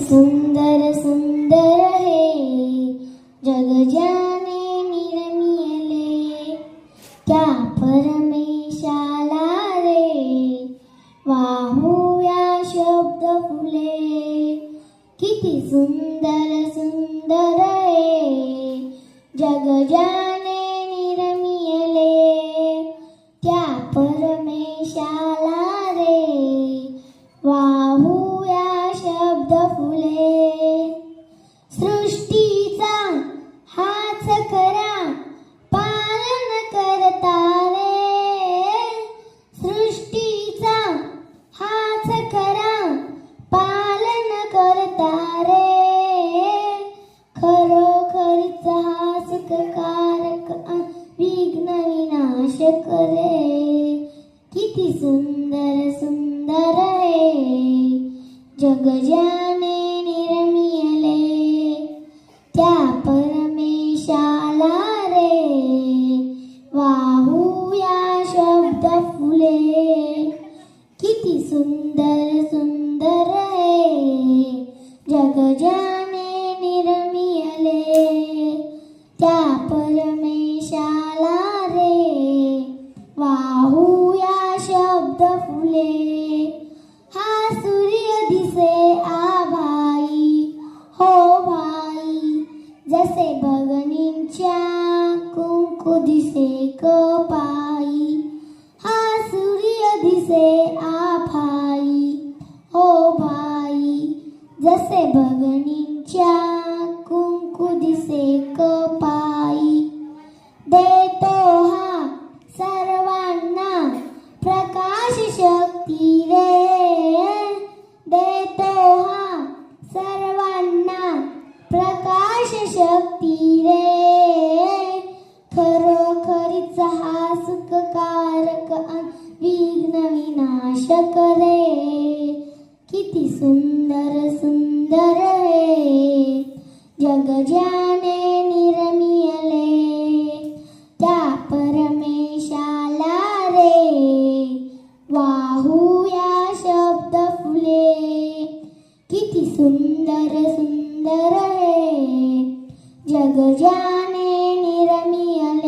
सुंदर सुंदर हे जग ज्याने निर्मिले, त्या परमेशाला रे वाहूया शब्द फुले. किती सुंदर सुंदर हे जग ज्याने निर्मिले, त्या परमेशाला रे वाहूया शब्द फुले. सृष्टीचा हाच खरा पालन करता रे, सृष्टीचा हाच खरा पालन करता रे. खरोखरीच हा सुखकारक विघ्न विनाशक रे. किती सुंदर सुंदर हे जग ज्याने निर्मिले, त्या परमेशाला रे वाहूया शब्द फुले. किती सुंदर सुंदर हे जग ज्याने निर्मिले, त्या परमेशाला रे वाहूया शब्द फुले. हा सूर्य दिसे आभाई हो भाई, जसे बघणींच्या कुंकू दिसे कपाई. हा सूर्य दिसे आभाई हो भाई, जसे बघणींच्या कुंकू दिसे कपाई. देतो हा सर्वांना प्रकाश शक्ती रे, देतो हा सर्वांना प्रकाश शक्ती रे. खरोखरीच हा सुखकारक विघ्न विनाशक रे. किती सुंदर सुंदर हे जग ज्याने निर्मिले, त्या परमेशाला रे वाहूया शब्द फुले. किती सुंदर सुंदर हे जग ज्याने निर्मिले,